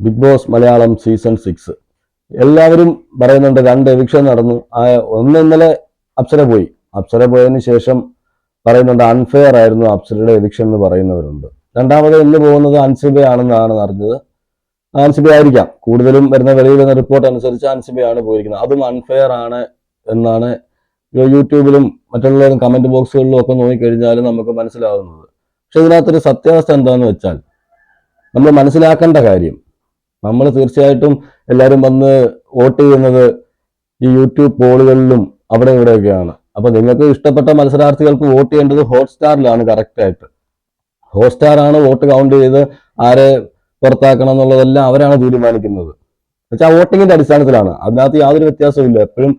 Big boss Malayalam season 6 എല്ലാവരും പറയുന്നുണ്ട് 2 eviction നടന്നു. ഒന്ന് ഇന്നലെ അപ്സര പോയതിനു ശേഷം പറയുന്നുണ്ട് അൺഫെയർ ആയിരുന്നു അപ്സരയുടെ എവിക്ഷൻ എന്ന് പറയുന്നവരുണ്ട്. രണ്ടാമത് ഇന്ന് പോകുന്നത് അൻസിബയാണെന്നാണ് അറിഞ്ഞത്. അൻസിബ ആയിരിക്കാം, കൂടുതലും വരുന്ന വെളിയിൽ വരുന്ന റിപ്പോർട്ട് അനുസരിച്ച് അൻസിബയാണ് പോയിരിക്കുന്നത്. അതും അൺഫെയർ ആണ് എന്നാണ് യൂട്യൂബിലും മറ്റുള്ള കമന്റ് ബോക്സുകളിലും ഒക്കെ നോക്കിക്കഴിഞ്ഞാൽ നമുക്ക് മനസ്സിലാവുന്നത്. പക്ഷെ ഇതിനകത്തൊരു സത്യാവസ്ഥ എന്താണെന്ന് വെച്ചാൽ, നമ്മൾ മനസ്സിലാക്കേണ്ട കാര്യം, നമ്മൾ തീർച്ചയായിട്ടും എല്ലാവരും വന്ന് വോട്ട് ചെയ്യുന്നത് ഈ യൂട്യൂബ് പോളുകളിലും അവിടെ ഇവിടെയൊക്കെയാണ്. അപ്പൊ നിങ്ങൾക്ക് ഇഷ്ടപ്പെട്ട മത്സരാർത്ഥികൾക്ക് വോട്ട് ചെയ്യേണ്ടത് ഹോട്ട്സ്റ്റാറിലാണ്. കറക്റ്റായിട്ട് ഹോട്ട്സ്റ്റാറാണ് വോട്ട് കൗണ്ട് ചെയ്ത് ആരെ പുറത്താക്കണം എന്നുള്ളതെല്ലാം അവരാണ് തീരുമാനിക്കുന്നത്. എന്നുവെച്ചാൽ വോട്ടിങ്ങിന്റെ അടിസ്ഥാനത്തിലാണ്. അതിനകത്ത് യാതൊരു വ്യത്യാസവും ഇല്ല. എപ്പോഴും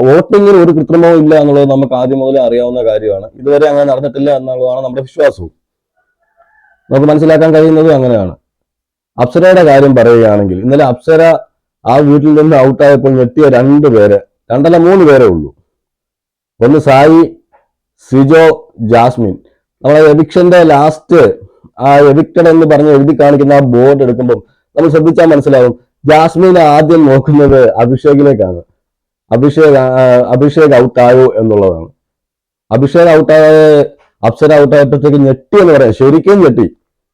വോട്ടിങ്ങിൽ ഒരു കൃത്രിമവും ഇല്ല എന്നുള്ളത് നമുക്ക് ആദ്യം മുതലേ അറിയാവുന്ന കാര്യമാണ്. ഇതുവരെ അങ്ങനെ നടന്നിട്ടില്ല എന്നുള്ളതാണ് നമ്മുടെ വിശ്വാസവും. നമുക്ക് മനസ്സിലാക്കാൻ കഴിയുന്നതും അങ്ങനെയാണ്. അപ്സരയുടെ കാര്യം പറയുകയാണെങ്കിൽ, ഇന്നലെ അപ്സര ആ വീട്ടിൽ നിന്ന് ഔട്ടായപ്പോൾ ഞെട്ടിയ 2 പേര്, 2 അല്ല 3 പേരേ ഉള്ളൂ. ഒന്ന് സായി, സിജോ, ജാസ്മിൻ. നമ്മളെ എവിക്ഷന്റെ ലാസ്റ്റ് ആ എവിക്റ്റഡ് എന്ന് പറഞ്ഞ് എഴുതി കാണിക്കുന്ന ആ ബോർഡ് എടുക്കുമ്പോൾ നമ്മൾ ശ്രദ്ധിച്ചാൽ മനസ്സിലാവും, ജാസ്മിൻ ആദ്യം നോക്കുന്നത് അഭിഷേകിലേക്കാണ്. അഭിഷേക് ഔട്ടായോ എന്നുള്ളതാണ്. അഭിഷേക് ഔട്ടായ അപ്സര ഔട്ടായപ്പോഴത്തേക്ക് ഞെട്ടി എന്ന് പറയാം, ശരിക്കും ഞെട്ടി.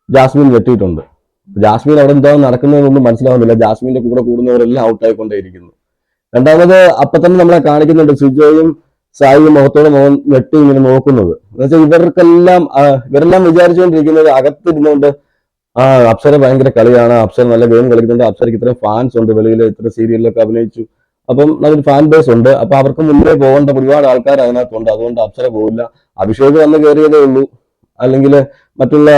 ജാസ്മിൻ ഞെട്ടിയിട്ടുണ്ട്. ജാസ്മിൻ അവിടെ എന്താണ് നടക്കുന്നതെന്നൊന്നും മനസ്സിലാവുന്നില്ല. ജാസ്മിന്റെ കൂടെ കൂടുന്നവരെല്ലാം ഔട്ടായിക്കൊണ്ടേയിരിക്കുന്നു. രണ്ടാമത് അപ്പൊ തന്നെ നമ്മളെ കാണിക്കുന്നുണ്ട് സിജോയും സായിയും മുഖത്തോടെ ഞെട്ടി ഇങ്ങനെ നോക്കുന്നത്. എന്നുവെച്ചാൽ ഇവരെല്ലാം വിചാരിച്ചുകൊണ്ടിരിക്കുന്നത് അകത്തിരുന്നുകൊണ്ട് അപ്സര ഭയങ്കര കളിയാണ്, അപ്സര നല്ല ഗെയിം കളിക്കുന്നുണ്ട്, അപ്സരയ്ക്ക് ഇത്രയും ഫാൻസ് ഉണ്ട്, വെളിയിൽ ഇത്ര സീരിയലിലൊക്കെ അഭിനയിച്ചു, അപ്പം നല്ലൊരു ഫാൻ ബേസ് ഉണ്ട്. അപ്പൊ അവർക്ക് മുന്നേ പോകേണ്ട ഒരുപാട് ആൾക്കാർ അതിനകത്തുണ്ട്, അതുകൊണ്ട് അപ്സര പോകില്ല. അഭിഷേക് വന്ന് കയറിയതേ ഉള്ളൂ, അല്ലെങ്കിൽ മറ്റുള്ള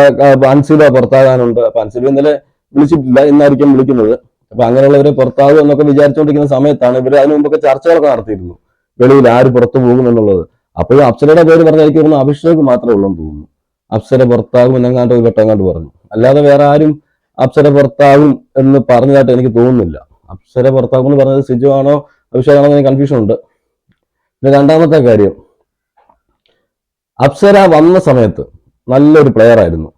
അൻസിബ പുറത്താകാനുണ്ട്. അപ്പൊ അൻസിബ ഇന്നലെ വിളിച്ചിട്ടില്ല, ഇന്നായിരിക്കും വിളിക്കുന്നത്. അപ്പൊ അങ്ങനെയുള്ളവരെ പുറത്താകും എന്നൊക്കെ വിചാരിച്ചുകൊണ്ടിരിക്കുന്ന സമയത്താണ് ഇവർ അതിനു മുമ്പൊക്കെ ചർച്ചകളൊക്കെ നടത്തിയിരുന്നു, വെളിയിൽ ആര് പുറത്തു പോകും എന്നുള്ളത്. അപ്പോഴും അപ്സരയുടെ പേര് പറഞ്ഞായിരിക്കും തോന്നുന്നു അഭിഷേക് മാത്രമേ ഉള്ളൂ എന്ന് തോന്നുന്നു. അപ്സര പുറത്താകും എന്നെങ്ങാണ്ട് ഒരു വട്ടങ്ങാണ്ട് പറഞ്ഞു. അല്ലാതെ വേറെ ആരും അപ്സര പുറത്താകും എന്ന് പറഞ്ഞതായിട്ട് എനിക്ക് തോന്നുന്നില്ല. അപ്സര പുറത്താകും എന്ന് പറഞ്ഞത് സിജു ആണോ അഭിഷേക് ആണോ എന്ന് കൺഫ്യൂഷൻ ഉണ്ട്. പിന്നെ രണ്ടാമത്തെ കാര്യം, അപ്സര വന്ന സമയത്ത് നല്ലൊരു പ്ലെയർ ആയിരുന്നു,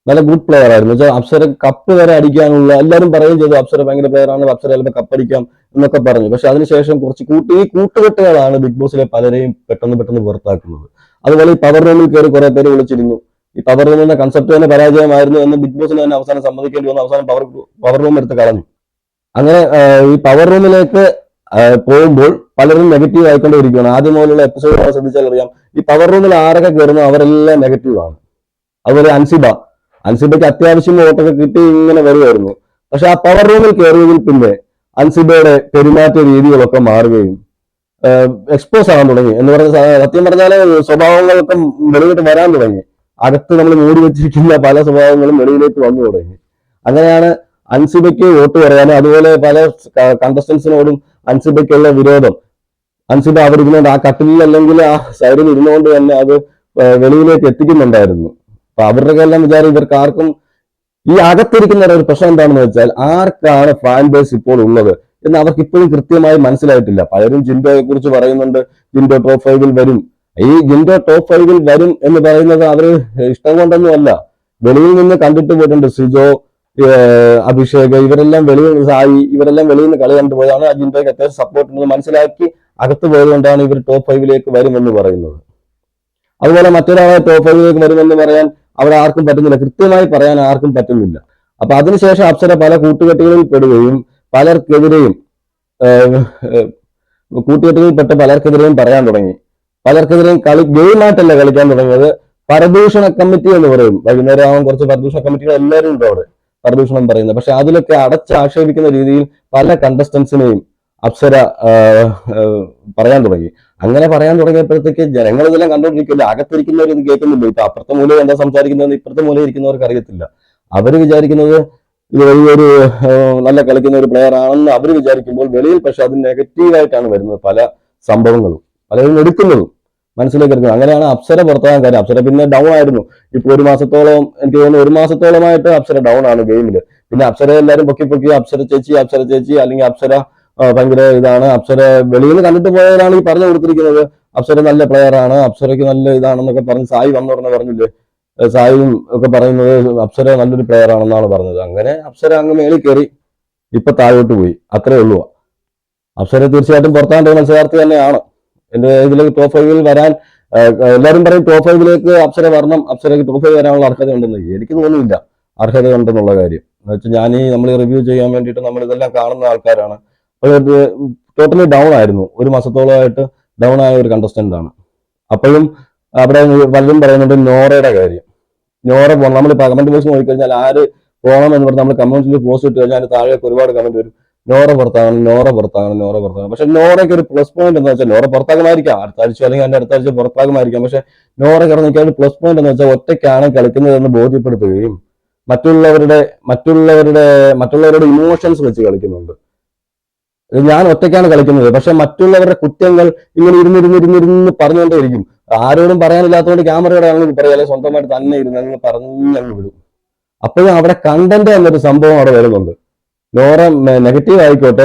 നല്ല ഗുഡ് പ്ലെയർ ആയിരുന്നു. വെച്ചാൽ അപ്സര കപ്പ് വരെ അടിക്കാനുള്ള എല്ലാവരും പറയുകയും ചെയ്തു, അപ്സര ഭയങ്കര പ്ലെയർ ആണ്, അപ്സര ചിലപ്പോൾ കപ്പടിക്കാം എന്നൊക്കെ പറഞ്ഞു. പക്ഷെ അതിനുശേഷം കുറച്ച് കൂട്ടുകെട്ടുകളാണ് ബിഗ് ബോസിലെ പലരെയും പെട്ടെന്ന് പുറത്താക്കുന്നത്. അതുപോലെ ഈ പവർ റൂമിൽ കയറി കുറെ പേര് വിളിച്ചിരുന്നു. ഈ പവർ റൂമിന്റെ കൺസെപ്റ്റ് തന്നെ പരാജയമായിരുന്നു എന്ന് ബിഗ് ബോസിന് തന്നെ അവസാനം സമ്മതിക്കേണ്ടി വന്നു. അവസാനം പവർ റൂം എടുത്ത് കളഞ്ഞു. അങ്ങനെ ഈ പവർ റൂമിലേക്ക് പോകുമ്പോൾ പലരും നെഗറ്റീവ് ആയിക്കൊണ്ടിരിക്കുകയാണ്. ആദ്യം മുതലുള്ള എപ്പിസോഡ് ശ്രദ്ധിച്ചാൽ അറിയാം, ഈ പവർ റൂമിൽ ആരൊക്കെ കയറുന്നു അവരെല്ലാം നെഗറ്റീവ് ആണ്. അതുപോലെ അൻസിബയ്ക്ക് അത്യാവശ്യം വോട്ടൊക്കെ കിട്ടി ഇങ്ങനെ വരുമായിരുന്നു. പക്ഷെ ആ പവർ റൂമിൽ കയറിയതിൽ പിന്നെ അൻസിബയുടെ പെരുമാറ്റ രീതികളൊക്കെ മാറുകയും എക്സ്പോസ് ആകാൻ തുടങ്ങി. എന്ന് പറഞ്ഞ സത്യം പറഞ്ഞാല് സ്വഭാവങ്ങളൊക്കെ വെളിയിലോട്ട് വരാൻ തുടങ്ങി. അകത്ത് നമ്മൾ മൂടി വെച്ചിരിക്കുന്ന പല സ്വഭാവങ്ങളും വെളിയിലേക്ക് വന്നു തുടങ്ങി. അങ്ങനെയാണ് അൻസിബയ്ക്ക് വോട്ട് പറയാനും അതുപോലെ പല കണ്ടസ്റ്റൻസിനോടും അൻസിബയ്ക്കുള്ള വിരോധം. അൻസിബ അവരിരുന്നുകൊണ്ട് ആ കട്ടിലിൽ അല്ലെങ്കിൽ ആ സൈഡിൽ ഇരുന്നുകൊണ്ട് തന്നെ അത് വെളിയിലേക്ക് എത്തിക്കുന്നുണ്ടായിരുന്നു. അപ്പൊ അവരുടെ എല്ലാം വിചാരം ഇവർക്ക് ആർക്കും ഈ അകത്തിരിക്കുന്ന ഒരു പ്രശ്നം എന്താണെന്ന് വെച്ചാൽ, ആർക്കാണ് ഫാൻ ബേസ് ഇപ്പോൾ ഉള്ളത് എന്ന് അവർക്ക് ഇപ്പോഴും കൃത്യമായി മനസ്സിലായിട്ടില്ല. പലരും ജിൻഡോയെ കുറിച്ച് പറയുന്നുണ്ട്, ജിൻഡോ ടോപ്പ് 5 വരും. ഈ ജിൻഡോ ടോപ്പ് 5 വരും എന്ന് പറയുന്നത് അവര് ഇഷ്ടം കൊണ്ടൊന്നും അല്ല. വെളിയിൽ നിന്ന് കണ്ടിട്ട് പോയിട്ടുണ്ട്. സിജോ, അഭിഷേക്, ഇവരെല്ലാം സായി, ഇവരെല്ലാം വെളിയിൽ നിന്ന് കളി കണ്ടുപോയതാണ്. ആ ജിൻഡോയ്ക്ക് അത്യാവശ്യം സപ്പോർട്ട് ഉണ്ടെന്ന് മനസ്സിലാക്കി അകത്ത് പോയതുകൊണ്ടാണ് ഇവർ ടോപ്പ് 5 വരുമെന്ന് പറയുന്നത്. അതുപോലെ മറ്റൊരാളെ ടോപ്പ് 5 വരുമെന്ന് പറയാൻ അവിടെ ആർക്കും പറ്റുന്നില്ല, കൃത്യമായി പറയാൻ ആർക്കും പറ്റുന്നില്ല. അപ്പൊ അതിനുശേഷം അപ്സര പല കൂട്ടുകെട്ടുകളിൽ പെടുകയും പലർക്കെതിരെയും പറയാൻ തുടങ്ങി. പലർക്കെതിരെയും ഗെയിമായിട്ടല്ല കളിക്കാൻ തുടങ്ങിയത്. പരദൂഷണ കമ്മിറ്റി എന്ന് പറയും. വൈകുന്നേരം ആവാൻ കുറച്ച് പരദൂഷണ കമ്മിറ്റികൾ എല്ലാവരും ഉണ്ട് അവിടെ പരദൂഷണം പറയുന്നത്. പക്ഷെ അതിലൊക്കെ അടച്ചാക്ഷേപിക്കുന്ന രീതിയിൽ പല കണ്ടസ്റ്റൻസിനെയും അപ്സര പറയാൻ തുടങ്ങി. അങ്ങനെ പറയാൻ തുടങ്ങിയപ്പോഴത്തേക്ക് ജനങ്ങൾ ഇതെല്ലാം കണ്ടുകൊണ്ടിരിക്കില്ല. അകത്തിരിക്കുന്നവർ ഇത് കേൾക്കുന്നില്ല. ഇപ്പൊ അപ്പുറത്തെ മൂലം എന്താ സംസാരിക്കുന്നതെന്ന് ഇപ്പുറത്തെ മൂലം ഇരിക്കുന്നവർക്ക് അറിയത്തില്ല. അവര് വിചാരിക്കുന്നത് ഇത് വലിയൊരു നല്ല കളിക്കുന്ന ഒരു പ്ലെയർ ആണെന്ന് അവർ വിചാരിക്കുമ്പോൾ വെളിയിൽ പക്ഷെ അത് നെഗറ്റീവായിട്ടാണ് വരുന്നത്. പല സംഭവങ്ങളും പലരും എടുക്കുന്നതും മനസ്സിലേക്ക് എടുക്കുന്നത്. അങ്ങനെയാണ് അപ്സര പുറത്താകാൻ കാര്യം. അപ്സര പിന്നെ ഡൗൺ ആയിരുന്നു. ഇപ്പൊ ഒരു മാസത്തോളം, എനിക്ക് തോന്നുന്നു 1 മാസത്തോളമായിട്ട് അപ്സര ഡൗൺ ആണ് ഗെയിമില്. പിന്നെ അപ്സര എല്ലാവരും പൊക്കി അപ്സര ചേച്ചി അല്ലെങ്കിൽ അപ്സര ഭയങ്കര ഇതാണ്, അപ്സര വെളിയിൽ നിന്ന് കണ്ടിട്ട് പോയവരാണ് ഈ പറഞ്ഞു കൊടുത്തിരിക്കുന്നത്. അപ്സര നല്ല പ്ലെയർ ആണ്, അപ്സരയ്ക്ക് നല്ല ഇതാണെന്നൊക്കെ പറഞ്ഞ് സായി വന്നുടനെ പറഞ്ഞില്ലേ, സായും ഒക്കെ പറയുന്നത് അപ്സര നല്ലൊരു പ്ലെയർ ആണെന്നാണ് പറഞ്ഞത്. അങ്ങനെ അപ്സര അങ്ങ് മേളിൽ കയറി ഇപ്പൊ താഴോട്ട് പോയി, അത്രേ ഉള്ളൂ. അപ്സര തീർച്ചയായിട്ടും പുറത്താണ്ട മത്സരാർത്ഥി തന്നെയാണ്. എന്റെ ഇതിലേക്ക് ടോപ്പ് 5 വരാൻ എല്ലാവരും പറയും ടോപ്പ് 5 അപ്സര വരണം, അപ്സരക്ക് ടോപ്പ് 5 വരാനുള്ള അർഹത ഉണ്ടെന്ന്. എനിക്ക് തോന്നുന്നില്ല അർഹത ഉണ്ടെന്നുള്ള കാര്യം. എന്ന് വെച്ചാൽ നമ്മൾ റിവ്യൂ ചെയ്യാൻ വേണ്ടിയിട്ട് നമ്മൾ ഇതെല്ലാം കാണുന്ന ആൾക്കാരാണ്. ടോട്ടലി ഡൗൺ ആയിരുന്നു, ഒരു മാസത്തോളമായിട്ട് ഡൗൺ ആയ ഒരു കണ്ടസ്റ്റന്റ് ആണ്. അപ്പോഴും അവിടെ പലരും പറയുന്നുണ്ട് നോറയുടെ കാര്യം. നോറ പോകണം. നമ്മൾ കമന്റ് ബോക്സ് നോക്കിക്കഴിഞ്ഞാൽ ആര് പോകണം എന്ന് പറഞ്ഞാൽ നമ്മൾ കമന്റിൽ പോസ്റ്റ് ഇട്ട് കഴിഞ്ഞാൽ താഴെ ഒരുപാട് കമന്റ് വരും, നോറ പുറത്താകണം, നോറ പുറത്താകണം, നോറ പുറത്താകണം. പക്ഷെ നോറയ്ക്ക് ഒരു പ്ലസ് പോയിന്റ് എന്ന് വെച്ചാൽ നോറ പുറത്താകുമായിരിക്കാം, അടുത്ത ആഴ്ച അല്ലെങ്കിൽ അതിന്റെ അടുത്ത ആഴ്ച പുറത്താകുമായിരിക്കാം. പക്ഷെ നോറ കിടന്നിക്കാൻ ഒരു പ്ലസ് പോയിന്റ് എന്ന് വെച്ചാൽ ഒറ്റയ്ക്കാണ് കളിക്കുന്നതെന്ന് ബോധ്യപ്പെടുത്തുകയും മറ്റുള്ളവരുടെ ഇമോഷൻസ് വെച്ച് കളിക്കുന്നുണ്ട്. ഞാൻ ഒറ്റയ്ക്കാണ് കളിക്കുന്നത്, പക്ഷെ മറ്റുള്ളവരുടെ കുറ്റങ്ങൾ ഇങ്ങനെ ഇരുന്നിരുന്ന് പറഞ്ഞുകൊണ്ടേയിരിക്കും. ആരോടും പറയാനില്ലാത്തതുകൊണ്ട് ക്യാമറയുടെ ആണെങ്കിൽ പറയാതെ സ്വന്തമായിട്ട് തന്നെ ഇരുന്ന് പറഞ്ഞങ്ങ് വിടും. അപ്പോഴും അവിടെ കണ്ടന്റ് എന്നൊരു സംഭവം അവിടെ വരുന്നുണ്ട്. നോറ നെഗറ്റീവ് ആയിക്കോട്ടെ,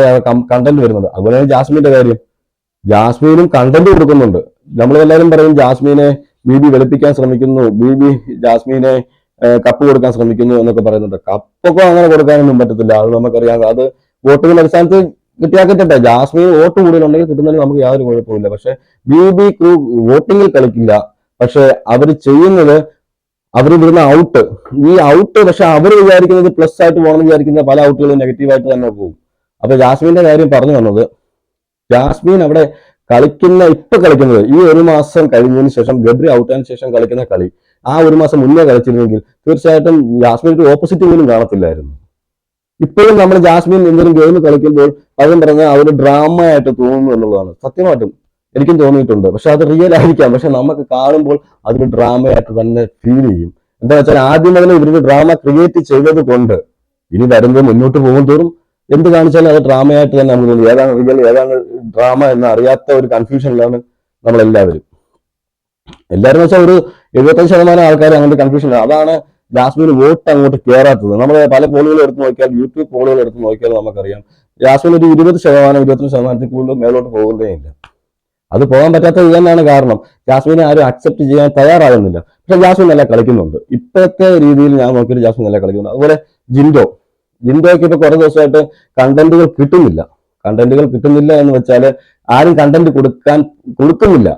കണ്ടന്റ് വരുന്നുണ്ട്. അതുപോലെയാണ് ജാസ്മിന്റെ കാര്യം. ജാസ്മിനും കണ്ടന്റ് കൊടുക്കുന്നുണ്ട്. നമ്മളെല്ലാവരും പറയും ജാസ്മിനെ ബി വെളുപ്പിക്കാൻ ശ്രമിക്കുന്നു, ജാസ്മിനെ കപ്പ് കൊടുക്കാൻ ശ്രമിക്കുന്നു എന്നൊക്കെ പറയുന്നുണ്ട്. കപ്പൊക്കെ അങ്ങനെ കൊടുക്കാനൊന്നും പറ്റത്തില്ല, അത് നമുക്കറിയാം. അത് വോട്ടുകളുടെ അടിസ്ഥാനത്ത് കിട്ടിയാൽ കിട്ടട്ടെ. ജാസ്മിൻ വോട്ട് കൂടുതലുണ്ടെങ്കിൽ കിട്ടുന്നതിന് നമുക്ക് യാതൊരു കുഴപ്പമില്ല. പക്ഷെ ക്രൂ വോട്ടിങ്ങിൽ കളിക്കില്ല. പക്ഷെ അവർ ചെയ്യുന്നത്, അവർ വിടുന്ന ഔട്ട്, ഈ ഔട്ട് പക്ഷെ അവർ വിചാരിക്കുന്നത് പ്ലസ് ആയിട്ട് പോകണമെന്ന് വിചാരിക്കുന്ന പല ഔട്ടുകളും നെഗറ്റീവായിട്ട് തന്നെ പോകും. അപ്പൊ ജാസ്മിന്റെ കാര്യം പറഞ്ഞു വന്നത്, ജാസ്മിൻ അവിടെ കളിക്കുന്നത് ഈ ഒരു മാസം കഴിഞ്ഞതിന് ശേഷം ഗബ്രി ഔട്ടായതിനു ശേഷം കളിക്കുന്ന കളി ആ ഒരു മാസം മുന്നേ കളിച്ചിരുന്നെങ്കിൽ തീർച്ചയായിട്ടും ജാസ്മിൻ ഒരു ഓപ്പോസിറ്റ് പോലും കാണത്തില്ലായിരുന്നു. ഇപ്പോഴും നമ്മൾ ജാസ്മിൻ എന്തെങ്കിലും ഗെയിം കളിക്കുമ്പോൾ അതും പറഞ്ഞാൽ ആ ഒരു ഡ്രാമ ആയിട്ട് തോന്നുന്നു എന്നുള്ളതാണ്. സത്യമായിട്ടും എനിക്കും തോന്നിയിട്ടുണ്ട്. പക്ഷെ അത് റിയൽ ആയിരിക്കാം, പക്ഷെ നമുക്ക് കാണുമ്പോൾ അതൊരു ഡ്രാമയായിട്ട് തന്നെ ഫീൽ ചെയ്യും. എന്താ വെച്ചാൽ ആദ്യം മുതൽ ഇവരൊരു ഡ്രാമ ക്രിയേറ്റ് ചെയ്തത് കൊണ്ട് ഇനി വരുന്നത് മുന്നോട്ട് പോകും തോറും എന്ത് കാണിച്ചാലും അത് ഡ്രാമയായിട്ട് തന്നെ നമുക്ക് തോന്നി. ഏതാണ് റിയൽ ഏതാണ് ഡ്രാമ എന്ന് അറിയാത്ത ഒരു കൺഫ്യൂഷനിലാണ് നമ്മളെല്ലാവരും. എല്ലാവരും വെച്ചാൽ ഒരു 75% ആൾക്കാർ അങ്ങനത്തെ കൺഫ്യൂഷനിലാണ്. അതാണ് ജാസ്മിന് വോട്ട് അങ്ങോട്ട് കയറാത്തത്. നമ്മൾ പല പോളുകൾ എടുത്ത് നോക്കിയാൽ, യൂട്യൂബ് പോളുകൾ എടുത്ത് നോക്കിയാൽ നമുക്കറിയാം ജാസ്മിൻ ഒരു 20% കൂടുതൽ മേലോട്ട് പോകുന്നതേ ഇല്ല. അത് പോകാൻ പറ്റാത്തത് തന്നെയാണ് കാരണം. ജാസ്മിനെ ആരും അക്സെപ്റ്റ് ചെയ്യാൻ തയ്യാറാകുന്നില്ല. പക്ഷെ ജാസ്മിൻ നല്ല കളിക്കുന്നുണ്ട്. ഇപ്പോഴത്തെ രീതിയിൽ ഞാൻ നോക്കിയിട്ട് ജാസ്മിൻ നല്ല കളിക്കുന്നുണ്ട്. അതുപോലെ ജിൻഡോയ്ക്ക് ഇപ്പൊ കുറെ ദിവസമായിട്ട് കണ്ടന്റുകൾ കിട്ടുന്നില്ല എന്ന് വെച്ചാൽ ആരും കണ്ടന്റ് കൊടുക്കുന്നില്ല.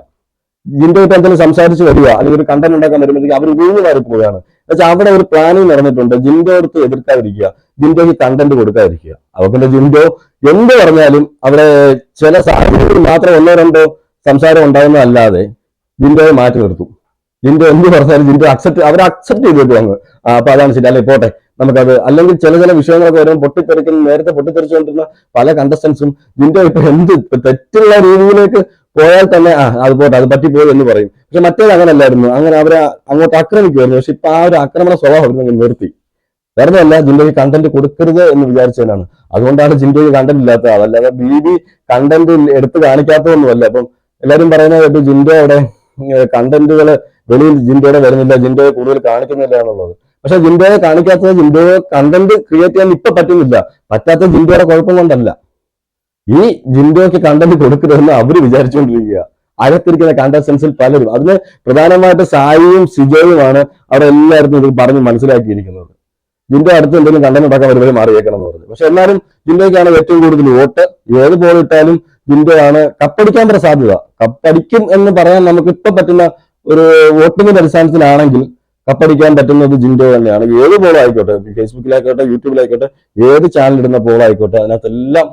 ജിൻഡോ ഇപ്പൊ എന്തെങ്കിലും സംസാരിച്ച് വരിക അല്ലെങ്കിൽ ഒരു കണ്ടന്റ് ഉണ്ടാക്കാൻ വരുമ്പോഴത്തേക്ക് അവർ വീണ് മാറി പോവുകയാണ്. എന്നുവെച്ചാൽ അവിടെ ഒരു പ്ലാനിങ് നടന്നിട്ടുണ്ട്. ജിൻഡോ അടുത്ത് എതിർക്കാതിരിക്കുക, ജിൻഡോയ്ക്ക് കണ്ടന്റ് കൊടുക്കാതിരിക്കുക. അപ്പൊ പിന്നെ ജിൻഡോ എന്ത് പറഞ്ഞാലും അവിടെ ചില സാഹചര്യത്തിൽ മാത്രം 1-2 സംസാരം ഉണ്ടാകുന്നതല്ലാതെ ജിൻഡോയെ മാറ്റി നിർത്തും. ജിൻഡോ എന്ത് പറഞ്ഞാലും ജിൻഡോ അവർ അക്സെപ്റ്റ് ചെയ്തിട്ട് അങ്ങ് അപ്പൊ അതാണ് ശരി, അല്ലെ പോട്ടെ നമുക്കത്. അല്ലെങ്കിൽ ചില വിഷയങ്ങളൊക്കെ വരുമ്പോൾ നേരത്തെ പൊട്ടിത്തെറിച്ചുകൊണ്ടിരുന്ന പല കണ്ടസ്റ്റൻസും ജിൻഡോ ഇപ്പൊ തെറ്റുള്ള രീതിയിലേക്ക് പോയാൽ തന്നെ അത് പോട്ടെ, അത് പറ്റിപ്പോയി എന്ന് പറയും. പക്ഷെ മറ്റേത് അങ്ങനല്ലായിരുന്നു. അങ്ങനെ അവരെ അങ്ങോട്ട് ആക്രമിക്കുമായിരുന്നു. പക്ഷെ ഇപ്പൊ ആ ഒരു ആക്രമണ സ്വഭാവം അവർ നിർത്തി. വേറെ അല്ല, ജിൻഡോയ്ക്ക് കണ്ടന്റ് കൊടുക്കരുത് എന്ന് വിചാരിച്ചതിനാണ്. അതുകൊണ്ടാണ് ജിൻഡോയ്ക്ക് കണ്ടന്റ് ഇല്ലാത്തത്. അതല്ലാതെ ബി കണ്ടന്റ് എടുത്ത് കാണിക്കാത്തതൊന്നുമല്ല. അപ്പം എല്ലാവരും പറയുന്നത് ജിൻഡോ അവിടെ കണ്ടന്റുകള് വെളിയിൽ ജിൻഡോയുടെ വരുന്നില്ല, ജിൻഡോയെ കൂടുതൽ കാണിക്കുന്നില്ല എന്നുള്ളത്. പക്ഷെ ജിൻഡോയെ കാണിക്കാത്തത് ജിൻഡോയെ കണ്ടന്റ് ക്രിയേറ്റ് ചെയ്യാൻ ഇപ്പൊ പറ്റുന്നില്ല. പറ്റാത്ത ജിൻഡോയുടെ കുഴപ്പം കൊണ്ടല്ല, ഈ ജിൻഡോയ്ക്ക് കണ്ടന്റ് കൊടുക്കരുതെന്ന് അവര് വിചാരിച്ചുകൊണ്ടിരിക്കുക. അകത്തിരിക്കുന്ന കണ്ടസ്റ്റൻസിൽ പലരും, അതിന് പ്രധാനമായിട്ട് സായിയും സിജോയുമാണ് അവിടെ എല്ലായിടത്തും ഇത് പറഞ്ഞ് മനസ്സിലാക്കിയിരിക്കുന്നത്. ജിൻഡോ അടുത്ത് എന്തെങ്കിലും കണ്ടന്റ് ഉണ്ടാക്കാൻ വരുമ്പോൾ മാറിയേക്കണം എന്ന് പറഞ്ഞു. പക്ഷെ എന്നാലും ജിൻഡോയ്ക്കാണ് ഏറ്റവും കൂടുതൽ വോട്ട്. ഏത് ബോൾ ഇട്ടാലും ജിൻഡോ ആണ് കപ്പടിക്കാൻ വരെ സാധ്യത. കപ്പടിക്കും എന്ന് പറയാൻ നമുക്ക് ഇപ്പൊ പറ്റുന്ന ഒരു വോട്ടിങ്ങിന്റെ അടിസ്ഥാനത്തിലാണെങ്കിൽ കപ്പടിക്കാൻ പറ്റുന്നത് ജിൻഡോ തന്നെയാണ്. ഏത് ബോൾ ആയിക്കോട്ടെ, ഫേസ്ബുക്കിലായിക്കോട്ടെ, യൂട്യൂബിലായിക്കോട്ടെ, ഏത് ചാനൽ ഇടുന്ന ബോൾ ആയിക്കോട്ടെ, അതിനകത്തെല്ലാം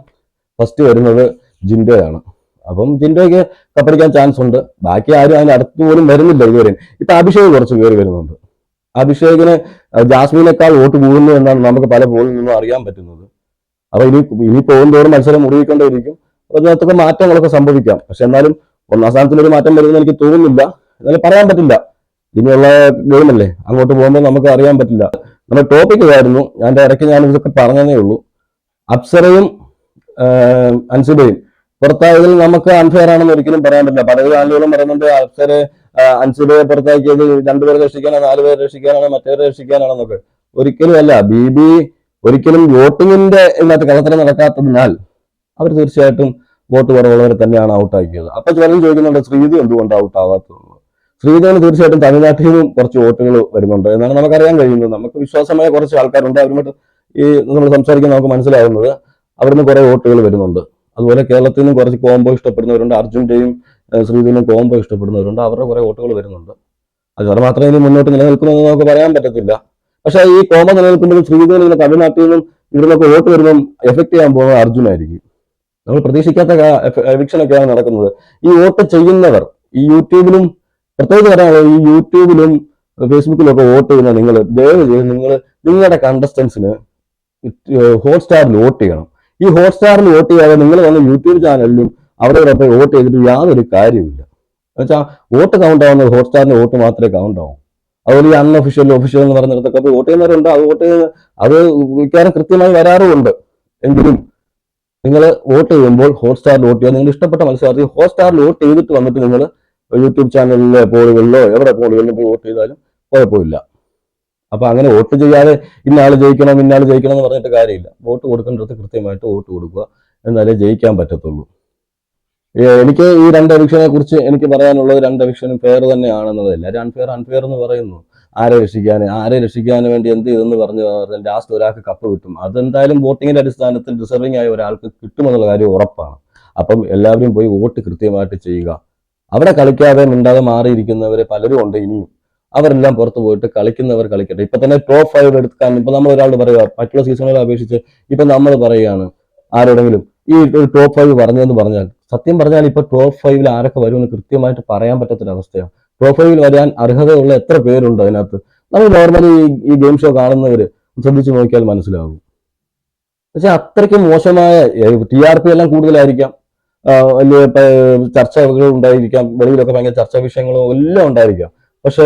ഫസ്റ്റ് വരുന്നത് ജിൻഡോയാണ്. അപ്പം ജിൻഡോയ്ക്ക് കപ്പടിക്കാൻ ചാൻസ് ഉണ്ട്. ബാക്കി ആരും അതിന് അടുത്ത് പോലും വരുന്നില്ല ഇതുവരെ. ഇപ്പൊ അഭിഷേക് കുറച്ച് കയറി വരുന്നുണ്ട്. അഭിഷേകിന് ജാസ്മിനേക്കാൾ വോട്ട് കൂടുന്നു എന്നാണ് നമുക്ക് പല പോളിൽ നിന്നും അറിയാൻ പറ്റുന്നത്. അപ്പൊ ഇനി പോകുന്തോറും മത്സരം മുറിയിക്കൊണ്ടേയിരിക്കും. അതിനകത്തൊക്കെ മാറ്റങ്ങളൊക്കെ സംഭവിക്കാം. പക്ഷെ എന്നാലും 1ാം സ്ഥാനത്തിലൊരു മാറ്റം വരുമെന്ന് എനിക്ക് തോന്നുന്നില്ല. എന്നാലും പറയാൻ പറ്റില്ല, ഇനിയുള്ള ഗെയിമല്ലേ, അങ്ങോട്ട് പോകുമ്പോൾ നമുക്ക് അറിയാൻ പറ്റില്ല. നമ്മുടെ ടോപ്പിക് ഇതായിരുന്നു. ഇടയ്ക്ക് ഞാൻ ഇതൊക്കെ പറഞ്ഞതേ ഉള്ളൂ. അപ്സരയും അൻസിബയും പുറത്തായതിൽ നമുക്ക് അൺഫെയർ ആണെന്ന് ഒരിക്കലും പറയാൻ പറ്റില്ല. പല ആളുകളും പറയുന്നുണ്ട് അപ്സരെ അൻസിബയെ പുറത്താക്കിയത് 2 പേരെ രക്ഷിക്കാനാണ്, 4 പേരെ രക്ഷിക്കാനാണ്, മറ്റേവരെ രക്ഷിക്കാനാണെന്നൊക്കെ. ഒരിക്കലും അല്ല. ബി ഒരിക്കലും വോട്ടിങ്ങിന്റെ ഇതിനകത്ത് കളത്തരം നടക്കാത്തതിനാൽ അവർ തീർച്ചയായിട്ടും വോട്ട് കുറവുള്ളവരെ തന്നെയാണ് ഔട്ടാക്കിയത്. അപ്പൊ ചിലരും ചോദിക്കുന്നുണ്ട് ശ്രീതി എന്തുകൊണ്ട് ഔട്ട് ആവാത്തത്. ശ്രീധരന് തീർച്ചയായിട്ടും തമിഴ്നാട്ടിൽ നിന്നും കുറച്ച് വോട്ടുകൾ വരുന്നുണ്ട് എന്നാണ് നമുക്കറിയാൻ കഴിയുന്നത്. നമുക്ക് വിശ്വാസമായ കുറച്ച് ആൾക്കാരുണ്ട്, അവരുമായിട്ട് ഈ നമ്മൾ സംസാരിക്കാൻ നമുക്ക് മനസ്സിലാവുന്നത് അവിടുന്ന് കുറെ വോട്ടുകൾ വരുന്നുണ്ട്. അതുപോലെ കേരളത്തിൽ നിന്നും കുറച്ച് കോംബോ ഇഷ്ടപ്പെടുന്നവരുണ്ട്, അർജുന്റെയും ശ്രീധരനും കോംബോ ഇഷ്ടപ്പെടുന്നവരുണ്ട്, അവരുടെ കുറെ വോട്ടുകൾ വരുന്നുണ്ട്. അത് മാത്രമേ ഇനി മുന്നോട്ട് നിലനിൽക്കുമെന്ന് നമുക്ക് പറയാൻ പറ്റത്തില്ല. പക്ഷേ ഈ കോംബോ നിലനിൽക്കുമ്പോഴും ശ്രീധരൻ ഇങ്ങനെ തമിഴ്നാട്ടിൽ നിന്നും ഇവിടുന്നൊക്കെ വോട്ട് വരുമ്പം എഫക്ട് ചെയ്യാൻ പോകുന്നത് അർജുനായിരിക്കും. നമ്മൾ പ്രതീക്ഷിക്കാത്ത എവിക്ഷനൊക്കെയാണ് നടക്കുന്നത്. ഈ വോട്ട് ചെയ്യുന്നവർ ഈ യൂട്യൂബിലും പ്രത്യേകിച്ച് പറയാനുള്ളത്, ഈ യൂട്യൂബിലും ഫേസ്ബുക്കിലും ഒക്കെ വോട്ട് ചെയ്യുന്ന നിങ്ങൾ ദയവ് ചെയ്ത് നിങ്ങളുടെ കണ്ടസ്റ്റൻസിന് ഹോട്ട്സ്റ്റാറിൽ വോട്ട് ചെയ്യണം. ഈ ഹോട്ട്സ്റ്റാറിൽ വോട്ട് ചെയ്യാതെ നിങ്ങൾ വന്ന് യൂട്യൂബ് ചാനലിലും അവരോടൊപ്പം വോട്ട് ചെയ്തിട്ട് യാതൊരു കാര്യമില്ല. എന്നുവെച്ചാൽ വോട്ട് കൗണ്ട് ആവുന്നത് ഹോട്ട്സ്റ്റാറിന്റെ വോട്ട് മാത്രമേ കൗണ്ട് ആവും. അതുപോലെ ഈ അൺഒഫീഷ്യൽ ഒഫീഷ്യൽ എന്ന് പറയുന്നിടത്തൊക്കെ വോട്ട് ചെയ്യുന്നവരുണ്ട്. അത് മിക്കവാറും കൃത്യമായി വരാറുമുണ്ട്. എങ്കിലും നിങ്ങൾ വോട്ട് ചെയ്യുമ്പോൾ ഹോട്ട്സ്റ്റാറിൽ വോട്ട് ചെയ്യുക. നിങ്ങൾ ഇഷ്ടപ്പെട്ട മത്സരാർത്ഥി ഹോട്ട്സ്റ്റാറിൽ വോട്ട് ചെയ്തിട്ട് വന്നിട്ട് നിങ്ങൾ യൂട്യൂബ് ചാനലിലെ പോളുകളിലോ എവിടെ പോളുകളിലും പോയി വോട്ട് ചെയ്താലും കുഴപ്പമില്ല. അപ്പൊ അങ്ങനെ വോട്ട് ചെയ്യാതെ ഇന്നാൾ ജയിക്കണം എന്ന് പറഞ്ഞിട്ട് കാര്യമില്ല. വോട്ട് കൊടുക്കേണ്ടത് കൃത്യമായിട്ട് വോട്ട് കൊടുക്കുക, എന്നാലേ ജയിക്കാൻ പറ്റത്തുള്ളൂ. എനിക്ക് ഈ രണ്ട് എവിക്ഷനെ കുറിച്ച് എനിക്ക് പറയാനുള്ളത്, രണ്ട് എവിക്ഷനും ഫെയർ തന്നെയാണെന്നുള്ളത്. എല്ലാവരും അൺഫെയർ എന്ന് പറയുന്നു. ആരെ രക്ഷിക്കാനും വേണ്ടി എന്ത് ചെയ്തെന്ന് പറഞ്ഞു ലാസ്റ്റ് ഒരാൾക്ക് കപ്പ് കിട്ടും. അതെന്തായാലും വോട്ടിങ്ങിന്റെ അടിസ്ഥാനത്തിൽ ഡിസർവിംഗ് ആയ ഒരാൾക്ക് കിട്ടുമെന്നുള്ള കാര്യം ഉറപ്പാണ്. അപ്പം എല്ലാവരും പോയി വോട്ട് കൃത്യമായിട്ട് ചെയ്യുക. അവിടെ കളിക്കാതെ മിണ്ടാതെ മാറിയിരിക്കുന്നവരെ പലരും ഉണ്ട് ഇനിയും. അവരെല്ലാം പുറത്ത് പോയിട്ട് കളിക്കുന്നവർ കളിക്കട്ടെ. ഇപ്പൊ തന്നെ ടോപ്പ് 5 എടുക്കാൻ ഇപ്പൊ നമ്മൾ ഒരാൾ പറയുക, മറ്റുള്ള സീസണുകളെ അപേക്ഷിച്ച് ഇപ്പൊ നമ്മൾ പറയുകയാണ് ആരോടെങ്കിലും ഈ ഒരു ടോപ്പ് 5 പറഞ്ഞതെന്ന് പറഞ്ഞാൽ, സത്യം പറഞ്ഞാൽ ഇപ്പൊ ടോപ്പ് 5 ആരൊക്കെ വരുമെന്ന് കൃത്യമായിട്ട് പറയാൻ പറ്റാത്തൊരവസ്ഥയാണ്. ടോപ്പ് 5 വരാൻ അർഹതയുള്ള എത്ര പേരുണ്ട് അതിനകത്ത്? നമ്മൾ നോർമലി ഈ ഗെയിം ഷോ കാണുന്നവര് ശ്രദ്ധിച്ചു നോക്കിയാൽ മനസ്സിലാവും. പക്ഷെ അത്രയ്ക്ക് മോശമായ TRP എല്ലാം കൂടുതലായിരിക്കാം, വലിയ ചർച്ചകൾ ഉണ്ടായിരിക്കാം, വെളിയിലൊക്കെ ഭയങ്കര ചർച്ചാ വിഷയങ്ങളും എല്ലാം ഉണ്ടായിരിക്കാം. പക്ഷേ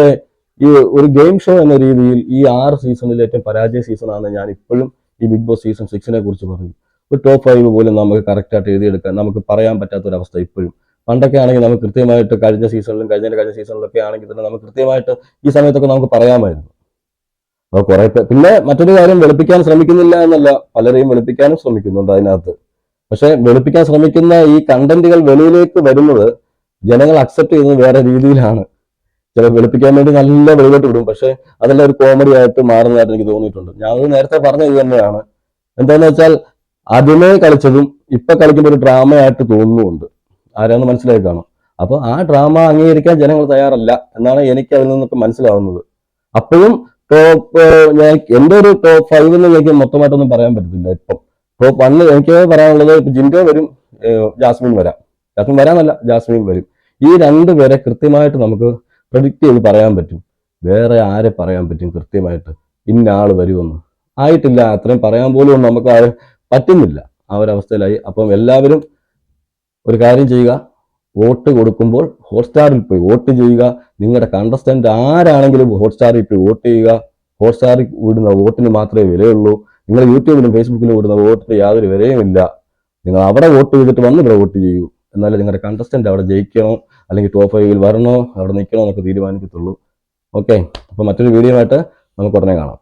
ഈ ഒരു ഗെയിം ഷോ എന്ന രീതിയിൽ ഈ 6 സീസണിൽ ഏറ്റവും പരാജയ സീസണാണ് ഞാൻ ഇപ്പോഴും ഈ ബിഗ് ബോസ് സീസൺ 6 കുറിച്ച് പറയും. ഒരു ടോപ്പ് 5 പോലും നമുക്ക് കറക്റ്റായിട്ട് എഴുതിയെടുക്കാൻ നമുക്ക് പറയാൻ പറ്റാത്തൊരവസ്ഥ ഇപ്പോഴും. പണ്ടൊക്കെ ആണെങ്കിൽ നമുക്ക് കൃത്യമായിട്ട് കഴിഞ്ഞ സീസണിലൊക്കെ ആണെങ്കിൽ തന്നെ നമുക്ക് കൃത്യമായിട്ട് ഈ സമയത്തൊക്കെ നമുക്ക് പറയാമായിരുന്നു. അപ്പോൾ കുറെ പിന്നെ മറ്റൊരു കാര്യം, വെളുപ്പിക്കാൻ ശ്രമിക്കുന്നില്ല എന്നല്ല, പലരെയും വെളുപ്പിക്കാനും ശ്രമിക്കുന്നുണ്ട് അതിനകത്ത്. പക്ഷെ വെളുപ്പിക്കാൻ ശ്രമിക്കുന്ന ഈ കണ്ടന്റുകൾ വെളിയിലേക്ക് വരുന്നത് ജനങ്ങൾ അക്സെപ്റ്റ് ചെയ്യുന്നത് വേറെ രീതിയിലാണ്. ചില വെളുപ്പിക്കാൻ വേണ്ടി നല്ല വെളിയിലോട്ട് വിടും, പക്ഷെ അതെല്ലാം ഒരു കോമഡി ആയിട്ട് മാറുന്നതായിട്ട് എനിക്ക് തോന്നിയിട്ടുണ്ട്. ഞാൻ അത് നേരത്തെ പറഞ്ഞത് ഇത് തന്നെയാണ്. എന്താണെന്ന് വെച്ചാൽ ആദ്യമേ കളിച്ചതും ഇപ്പൊ കളിക്കുമ്പോൾ ഒരു ഡ്രാമയായിട്ട് തോന്നുന്നുണ്ട്. ആരാന്ന് മനസ്സിലാക്കി കാണും. അപ്പൊ ആ ഡ്രാമ അംഗീകരിക്കാൻ ജനങ്ങൾ തയ്യാറല്ല എന്നാണ് എനിക്ക് അതിൽ നിന്നൊക്കെ മനസ്സിലാവുന്നത്. അപ്പോഴും എന്റെ ഒരു ടോപ്പ് 5 എന്ന് എനിക്ക് മൊത്തമായിട്ടൊന്നും പറയാൻ പറ്റത്തില്ല. ഇപ്പം ടോപ്പ് 1 എനിക്ക് പറയാനുള്ളത്, ഇപ്പൊ ജിൻഡോ വരും, ജാസ്മിൻ വരാന്നല്ല, ജാസ്മിൻ വരും. ഈ 2 പേരെ കൃത്യമായിട്ട് നമുക്ക് പ്രഡിക്റ്റ് ചെയ്ത് പറയാൻ പറ്റും. വേറെ ആരെ പറയാൻ പറ്റും കൃത്യമായിട്ട് ഇന്ന ആള് വരുമെന്ന്? ആയിട്ടില്ല. അത്രയും പറയാൻ പോലും നമുക്ക് പറ്റുന്നില്ല. ആ ഒരു അവസ്ഥയിലായി. അപ്പം എല്ലാവരും ഒരു കാര്യം ചെയ്യുക, വോട്ട് കൊടുക്കുമ്പോൾ ഹോട്ട്സ്റ്റാറിൽ പോയി വോട്ട് ചെയ്യുക. നിങ്ങളുടെ കണ്ടസ്റ്റന്റ് ആരാണെങ്കിലും ഹോട്ട്സ്റ്റാറിൽ പോയി വോട്ട് ചെയ്യുക. ഹോട്ട്സ്റ്റാറിൽ വിടുന്ന വോട്ടിന് മാത്രമേ വിലയുള്ളൂ. നിങ്ങൾ യൂട്യൂബിലും ഫേസ്ബുക്കിലും വിടുന്ന വോട്ടിന് യാതൊരു വിലയുമില്ല. നിങ്ങൾ അവിടെ വോട്ട് ചെയ്തിട്ട് വന്ന് ഇവിടെ വോട്ട് ചെയ്യൂ. എന്നാലും നിങ്ങളുടെ കണ്ടസ്റ്റന്റ് അവിടെ ജയിക്കണോ അല്ലെങ്കിൽ ടോപ്പ് 5 വരണോ അവിടെ നിൽക്കണോ എന്നൊക്കെ തീരുമാനിക്കത്തുള്ളൂ. ഓക്കെ, അപ്പോൾ മറ്റൊരു വീഡിയോ ആയിട്ട് നമുക്ക് ഉടനെ കാണാം.